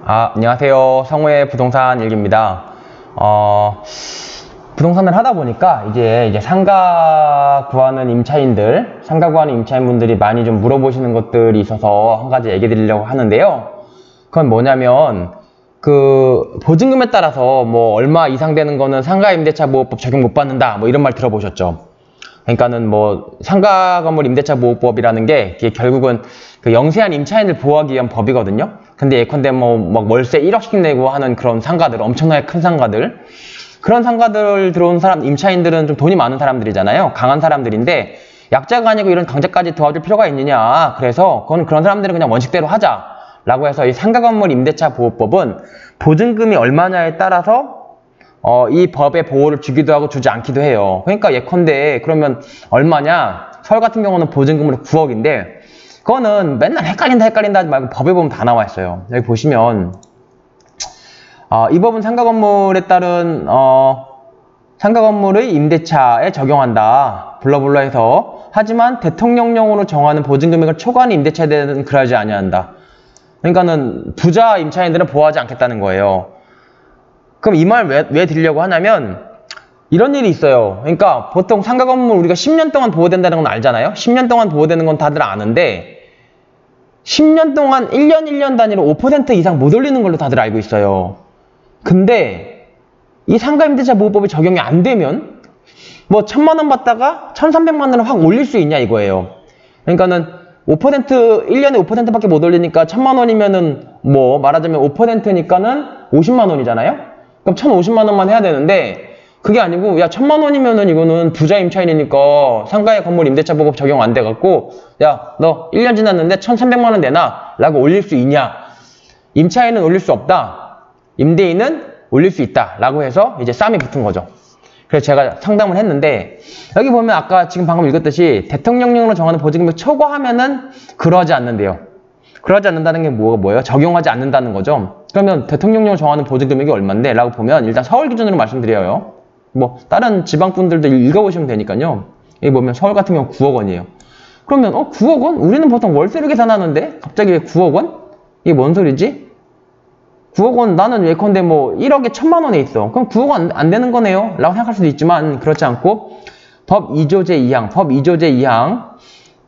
안녕하세요. 성우의 부동산 일기입니다. 부동산을 하다 보니까 이제 상가 구하는 임차인분들이 많이 좀 물어보시는 것들이 있어서 한 가지 얘기 드리려고 하는데요. 그건 뭐냐면, 보증금에 따라서 얼마 이상 되는 거는 상가임대차보호법 적용 못 받는다, 이런 말 들어보셨죠? 그러니까는 상가 건물 임대차 보호법이라는 게 결국은 그 영세한 임차인을 보호하기 위한 법이거든요. 근데 예컨대 월세 1억씩 내고 하는 그런 상가들, 엄청나게 큰 상가들, 그런 상가들 들어온 임차인들은 좀 돈이 많은 사람들이잖아요. 강한 사람들인데 약자가 아니고 이런 강자까지 도와줄 필요가 있느냐. 그래서 그런 사람들은 그냥 원칙대로 하자라고 해서 이 상가 건물 임대차 보호법은 보증금이 얼마냐에 따라서 이 법의 보호를 주기도 하고 주지 않기도 해요. 그러니까 예컨대 그러면 얼마냐? 서울 같은 경우는 보증금으로 9억인데 그거는 맨날 헷갈린다 하지 말고 법에 보면 다 나와 있어요. 여기 보시면 이 법은 상가 건물에 따른 상가 건물의 임대차에 적용한다. 블러블러 해서 하지만 대통령령으로 정하는 보증금액을 초과하는 임대차에 대해서는 그러지 아니한다. 그러니까는 부자 임차인들은 보호하지 않겠다는 거예요. 그럼 이 말 왜 드리려고 하냐면 이런 일이 있어요. 그러니까 보통 상가 건물 우리가 10년 동안 보호된다는 건 알잖아요. 10년 동안 보호되는 건 다들 아는데 10년 동안 1년 단위로 5% 이상 못 올리는 걸로 다들 알고 있어요. 근데 이 상가 임대차 보호법이 적용이 안 되면 1,000만 원 받다가 1,300만 원을 확 올릴 수 있냐 이거예요. 그러니까는 1년에 5%밖에 못 올리니까 1,000만 원이면은 말하자면 5%니까는 50만 원이잖아요. 그럼 1,050만 원만 해야 되는데 그게 아니고 1,000만 원이면은 이거는 부자 임차인이니까 상가의 건물 임대차 보호법 적용 안 돼갖고 너 1년 지났는데 1,300만 원 내놔 라고 올릴 수 있냐. 임차인은 올릴 수 없다. 임대인은 올릴 수 있다 라고 해서 이제 쌈이 붙은 거죠. 그래서 제가 상담을 했는데 여기 보면 아까 지금 방금 읽었듯이 대통령령으로 정하는 보증금을 초과하면은 그러하지 않는데요. 그러하지 않는다는 게 뭐예요? 적용하지 않는다는 거죠. 그러면 대통령령으로 정하는 보증금액이 얼마인데? 라고 보면 일단 서울 기준으로 말씀드려요. 다른 지방분들도 읽어보시면 되니까요. 여기 보면 서울 같은 경우 9억 원이에요. 그러면 9억 원? 우리는 보통 월세로 계산하는데 갑자기 왜 9억 원? 이게 뭔 소리지? 9억 원 나는 예컨대 1억에 1,000만 원에 있어. 그럼 9억 원 안 되는 거네요? 라고 생각할 수도 있지만 그렇지 않고 법 2조제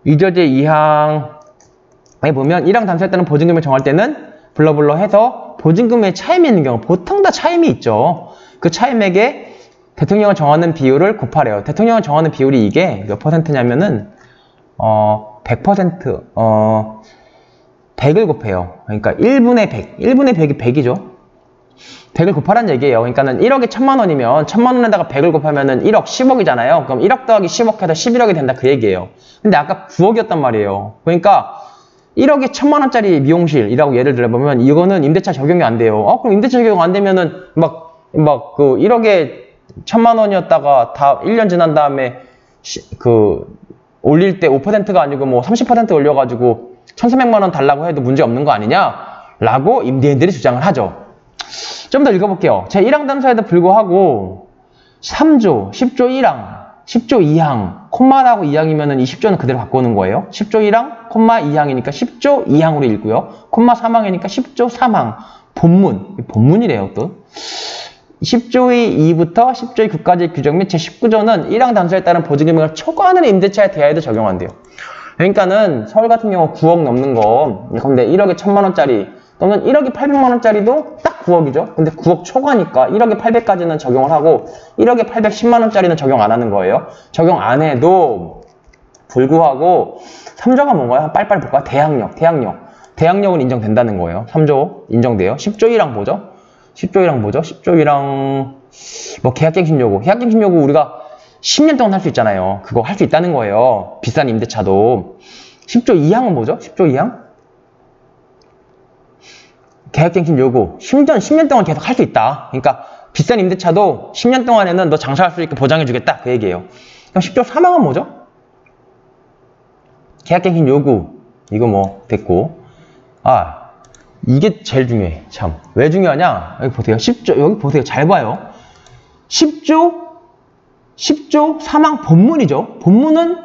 2항에 보면 1항 단수에 따른 보증금을 정할 때는 블러블러 해서 보증금의 차임이 있는 경우 보통 다 차임이 있죠. 그 차임액에 대통령을 정하는 비율을 곱하래요. 대통령을 정하는 비율이 이게 몇 퍼센트냐면은 100% 100을 곱해요. 그러니까 1분의 100. 1분의 100이 100이죠. 100을 곱하라는 얘기예요. 그러니까는 1억에 1,000만 원이면 1,000만 원에다가 100을 곱하면은 1억 10억이잖아요. 그럼 1억 더하기 10억 해서 11억이 된다 그 얘기예요. 근데 아까 9억이었단 말이에요. 그러니까 1억에 1,000만 원짜리 미용실이라고 예를 들어보면 이거는 임대차 적용이 안 돼요. 그럼 임대차 적용 안 되면은 1억에 1,000만 원이었다가 다 1년 지난 다음에 올릴 때 5%가 아니고 30% 올려가지고 1,300만 원 달라고 해도 문제 없는 거 아니냐? 라고 임대인들이 주장을 하죠. 좀 더 읽어볼게요. 제 1항 단서에도 불구하고 3조, 10조 1항, 10조 2항, 콤마라고 2항이면은 이 10조는 그대로 갖고 오는 거예요. 10조 1항, 콤마 2항이니까 10조 2항으로 읽고요. 콤마 3항이니까 10조 3항. 본문이래요, 또. 10조의 2부터 10조의 9까지의 규정 및 제19조는 1항 단서에 따른 보증금액을 초과하는 임대차에 대하여도 적용한대요. 그러니까는 서울 같은 경우 9억 넘는 거, 근데 1억에 1,000만 원짜리 또는 1억에 800만 원짜리도 딱 9억이죠. 근데 9억 초과니까 1억에 800까지는 적용을 하고 1억에 810만 원짜리는 적용 안 하는 거예요. 적용 안 해도 불구하고 3조가 뭔가요? 빨리빨리 볼까요? 대항력은 인정된다는 거예요. 3조 인정돼요. 10조 1항 뭐죠? 10조 1항 계약갱신 요구. 계약갱신 요구 우리가 10년 동안 할 수 있잖아요. 그거 할 수 있다는 거예요. 비싼 임대차도. 10조 2항은 뭐죠? 10조 2항? 계약갱신 요구. 10년 동안 계속 할 수 있다. 그러니까 비싼 임대차도 10년 동안에는 너 장사할 수 있게 보장해주겠다. 그 얘기예요. 그럼 10조 3항은 뭐죠? 계약갱신 요구. 이거 됐고. 이게 제일 중요해. 참. 왜 중요하냐? 여기 보세요. 10조, 여기 보세요. 잘 봐요. 10조 3항 본문이죠. 본문은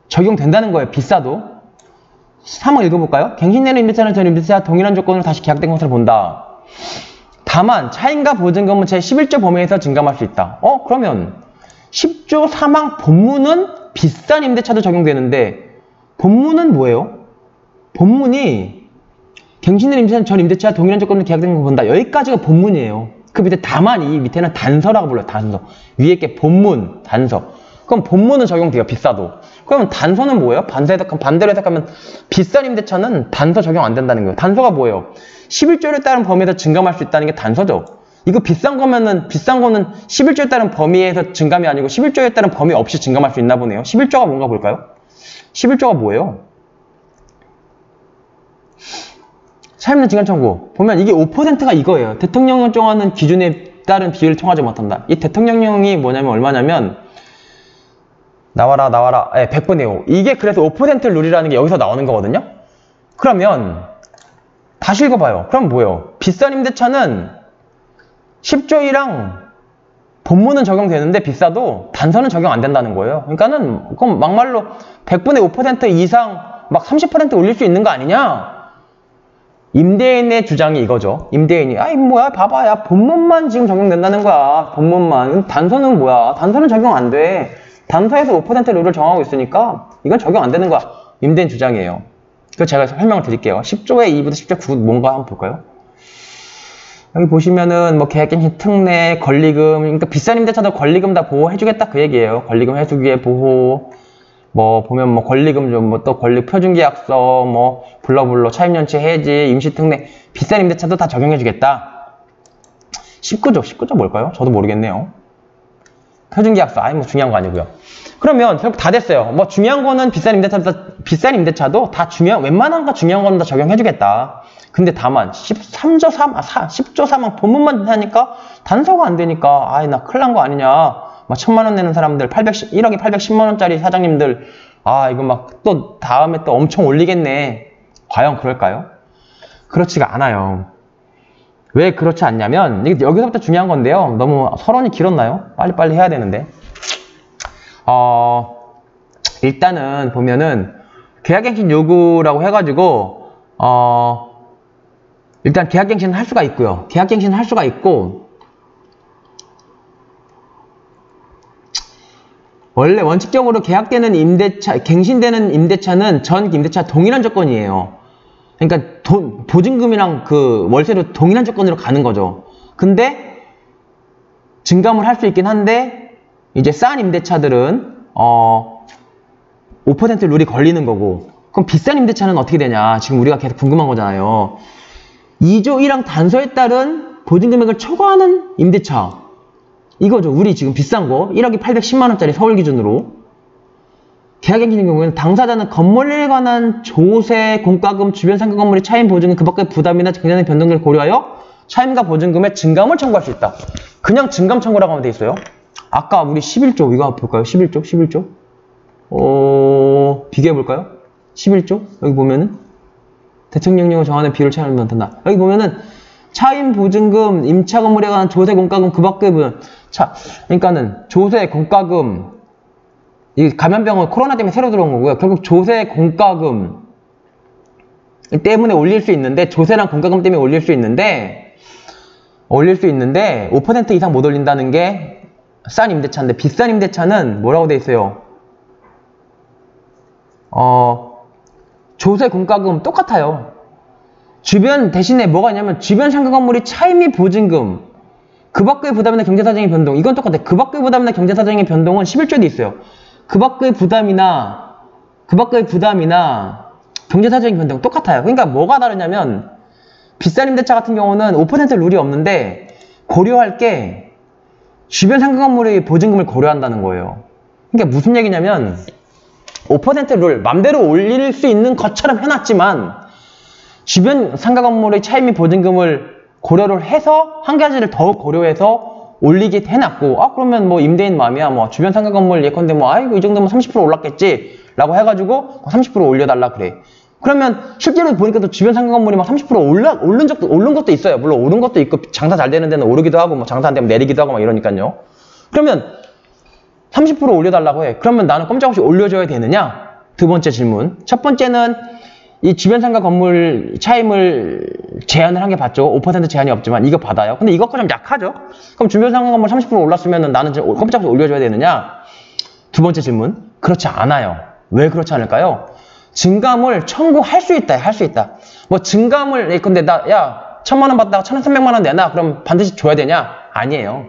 적용된다는 거예요. 비싸도. 3번 읽어볼까요? 갱신되는 임대차는 전 임대차와 동일한 조건으로 다시 계약된 것으로 본다. 다만 차임과 보증금은 제11조 범위에서 증감할 수 있다. 그러면 10조 3항 본문은 비싼 임대차도 적용되는데 본문은 뭐예요? 본문이 갱신되는 임대차는 전 임대차와 동일한 조건으로 계약된 것을 본다. 여기까지가 본문이에요. 그 밑에 다만 이 밑에는 단서라고 불러요. 단서. 위에 게 본문, 단서. 그럼 본문은 적용돼요. 비싸도. 그러면 단서는 뭐예요? 반대로 해석하면 비싼 임대차는 단서 적용 안 된다는 거예요. 단서가 뭐예요? 11조에 따른 범위에서 증감할 수 있다는 게 단서죠. 이거 비싼 거는 11조에 따른 범위에서 증감이 아니고 11조에 따른 범위 없이 증감할 수 있나 보네요. 11조가 뭔가 볼까요? 11조가 뭐예요? 차임료 증감 청구. 보면 이게 5%가 이거예요. 대통령령 정하는 기준에 따른 비율을 통하지 못한다. 이 대통령령이 뭐냐면 얼마냐면 나와라 100분의 5. 이게 그래서 5% 룰이라는 게 여기서 나오는 거거든요. 그러면 다시 읽어봐요. 그럼 뭐예요? 비싼 임대차는 10조이랑 본문은 적용되는데 비싸도 단서는 적용 안 된다는 거예요. 그러니까는 그럼 막말로 100분의 5% 이상 막 30% 올릴 수 있는 거 아니냐? 임대인의 주장이 이거죠. 임대인이 아이 뭐야 봐봐 야 본문만 지금 적용된다는 거야. 본문만. 단서는 뭐야? 단서는 적용 안 돼. 단서에서 5% 룰을 정하고 있으니까 이건 적용 안 되는 거야. 임대인 주장이에요. 그래서 제가 설명을 드릴게요. 10조의 2부터 10조 9 뭔가 한번 볼까요? 여기 보시면은 뭐 계약갱신 특례, 권리금, 그러니까 비싼 임대차도 권리금 다 보호해주겠다 그 얘기예요. 권리금 해주기에 보호, 뭐 보면 뭐 권리금 좀 뭐 또 권리 표준계약서, 뭐 불러불러 차임연체 해지, 임시특례, 비싼 임대차도 다 적용해주겠다. 19조 뭘까요? 저도 모르겠네요. 표준계약서, 뭐 중요한 거 아니고요. 그러면 결국 다 됐어요. 뭐 중요한 거는 비싼 임대차도 다 웬만한 거 중요한 거는 다 적용해주겠다. 근데 다만 10조 3항 본문만 하니까 단서가 안 되니까 나 큰일 난 거 아니냐. 막 1000만원 내는 사람들 1억에 810만원짜리 사장님들 이거 막 또 다음에 또 엄청 올리겠네. 과연 그럴까요? 그렇지가 않아요. 왜 그렇지 않냐면 여기서부터 중요한 건데요. 너무 서론이 길었나요? 빨리빨리 해야 되는데 일단은 보면은 계약갱신 요구라고 해가지고 일단 계약갱신을 할 수가 있고요. 계약갱신을 할 수가 있고 원래 원칙적으로 계약되는 갱신되는 임대차는 전 임대차 동일한 조건이에요. 그러니까 보증금이랑 그 월세로 동일한 조건으로 가는 거죠. 근데 증감을 할 수 있긴 한데 이제 싼 임대차들은 5% 룰이 걸리는 거고 그럼 비싼 임대차는 어떻게 되냐 지금 우리가 계속 궁금한 거잖아요. 2조 1항 단서에 따른 보증금액을 초과하는 임대차 이거죠. 우리 지금 비싼 거 1억에 810만원짜리 서울 기준으로 계약갱신의 경우에는 당사자는 건물에 관한 조세, 공과금, 주변 상가 건물의 차임 보증금 그 밖의 부담이나 경제적 변동을 고려하여 차임과 보증금의 증감을 청구할 수 있다. 그냥 증감 청구라고 하면 돼 있어요. 아까 우리 11조 이거 볼까요? 11조 비교해볼까요? 11조 여기 보면은 대통령령을 정하는 비율을 차임하면 못한다. 여기 보면은 차임 보증금, 임차 건물에 관한 조세, 공과금 그 밖의 부분 그러니까는 조세, 공과금 이 감염병은 코로나 때문에 새로 들어온 거고요. 결국 조세, 공과금 때문에 올릴 수 있는데 조세랑 공과금 때문에 올릴 수 있는데 5% 이상 못 올린다는 게 싼 임대차인데 비싼 임대차는 뭐라고 돼 있어요? 조세, 공과금 똑같아요. 주변 대신에 뭐가 있냐면 주변 상가 건물이 차임이 보증금 그 밖의 부담이나 경제사정의 변동 이건 똑같아요. 그 밖의 부담이나 경제사정의 변동은 11조에도 있어요. 그 밖의 부담이나 경제사정의 변동 똑같아요. 그러니까 뭐가 다르냐면 비싼 임대차 같은 경우는 5% 룰이 없는데 고려할 게 주변 상가 건물의 보증금을 고려한다는 거예요. 그러니까 무슨 얘기냐면 5% 룰 맘대로 올릴 수 있는 것처럼 해놨지만 주변 상가 건물의 차임이 보증금을 고려를 해서 한 가지를 더 고려해서 올리게 해놨고 그러면 뭐 임대인 마음이야 뭐 주변 상가 건물 예컨대 뭐 아이고 이 정도면 30% 올랐겠지 라고 해가지고 30% 올려달라 그래. 그러면 실제로 보니까 또 주변 상가 건물이 막 30% 오른 것도 있어요. 물론 오른 것도 있고 장사 잘 되는 데는 오르기도 하고 뭐 장사 안 되면 내리기도 하고 막 이러니까요. 그러면 30% 올려달라고 해. 그러면 나는 꼼짝없이 올려줘야 되느냐? 두 번째 질문. 첫 번째는 이 주변상가 건물 차임을 제한을 한 게 받죠. 5% 제한이 없지만 이거 받아요. 근데 이것과 좀 약하죠. 그럼 주변상가 건물 30% 올랐으면 나는 지금 꼼짝없이 올려줘야 되느냐? 두 번째 질문. 그렇지 않아요. 왜 그렇지 않을까요? 증감을 청구할 수 있다. 할 수 있다. 뭐 증감을 근데 야 1,000만 원 받다가 1,300만 원 내놔. 그럼 반드시 줘야 되냐? 아니에요.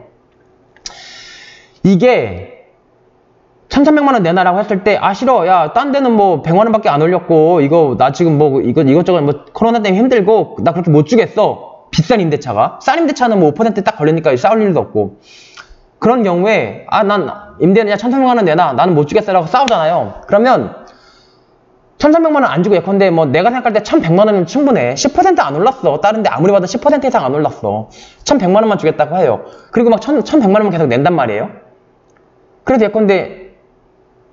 이게 1,300만 원 내놔라고 했을 때, 아, 싫어. 야, 딴 데는 뭐 100만 원밖에 안 올렸고, 이거, 나 지금 뭐, 이것저것 뭐, 코로나 때문에 힘들고, 나 그렇게 못 주겠어. 비싼 임대차가. 싼 임대차는 뭐 5% 딱 걸리니까 싸울 일도 없고. 그런 경우에, 아, 난 임대는 야, 1,300만 원 내놔. 나는 못 주겠어라고 싸우잖아요. 그러면, 1,300만 원 안 주고 예컨대 뭐, 내가 생각할 때 1,100만 원이면 충분해. 10% 안 올랐어. 다른 데 아무리 봐도 10% 이상 안 올랐어. 1,100만 원만 주겠다고 해요. 그리고 막 1,100만 원만 계속 낸단 말이에요. 그래도 예컨대,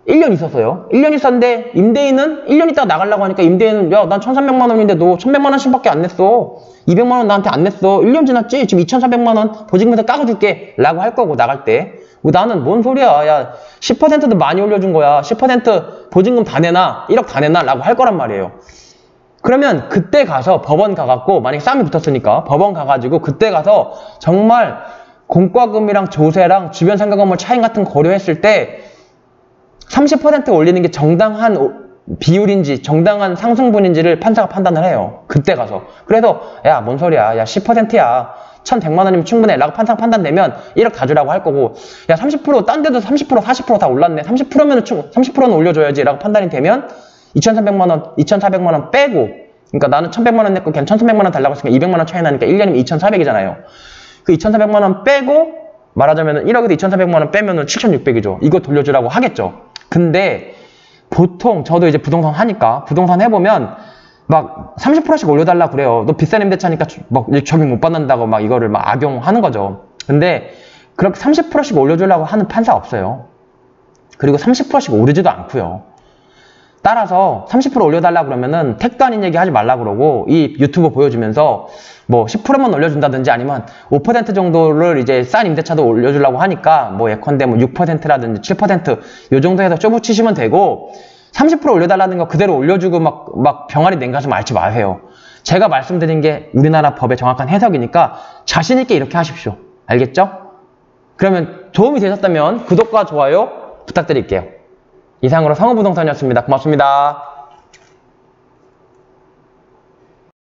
1년 있었어요. 1년 있었는데 임대인은 1년 있다가 나가려고 하니까 임대인은 야, 난 1,300만 원인데 너 1,100만 원씩밖에 안 냈어. 200만 원 나한테 안 냈어. 1년 지났지? 지금 2,400만 원 보증금에서 까고줄게. 라고 할 거고 나갈 때. 나는 뭔 소리야. 야 10%도 많이 올려준 거야. 10% 보증금 다 내놔. 1억 다 내놔. 라고 할 거란 말이에요. 그러면 그때 가서 법원 가갖고 만약에 싸움이 붙었으니까 법원 가가지고 그때 가서 정말 공과금이랑 조세랑 주변 상가 건물 차임 같은 거 고려했을 때 30% 올리는 게 정당한 비율인지 정당한 상승분인지를 판사가 판단을 해요. 그때 가서. 그래서 야 뭔 소리야. 야 10%야. 1,100만 원이면 충분해. 라고 판사가 판단되면 1억 다 주라고 할 거고 야 30% 딴 데도 30% 40% 다 올랐네. 30%면 30%는 올려줘야지. 라고 판단이 되면 2,300만 원, 2,400만 원 빼고 그러니까 나는 1,100만 원 냈고 걔는 1,300만 원 달라고 했으니까 200만 원 차이 나니까 1년이면 2,400이잖아요. 그 2,400만 원 빼고 말하자면 1억에도 2,400만 원 빼면은 7,600이죠. 이거 돌려주라고 하겠죠. 근데 보통 저도 이제 부동산 하니까 부동산 해보면 막 30%씩 올려달라 그래요. 너 비싼 임대차니까 막 적용 못 받는다고 막 이거를 막 악용하는 거죠. 근데 그렇게 30%씩 올려주려고 하는 판사 없어요. 그리고 30%씩 오르지도 않고요. 따라서 30% 올려달라 그러면은 택도 아닌 얘기 하지 말라 그러고 이 유튜브 보여주면서 뭐 10%만 올려준다든지 아니면 5% 정도를 이제 싼 임대차도 올려주려고 하니까 뭐 예컨대 뭐 6%라든지 7% 요 정도 해서 쪼붙이시면 되고 30% 올려달라는 거 그대로 올려주고 막 병아리 냉가슴 앓지 마세요. 제가 말씀드린 게 우리나라 법의 정확한 해석이니까 자신있게 이렇게 하십시오. 알겠죠? 그러면 도움이 되셨다면 구독과 좋아요 부탁드릴게요. 이상으로 성우부동산이었습니다. 고맙습니다.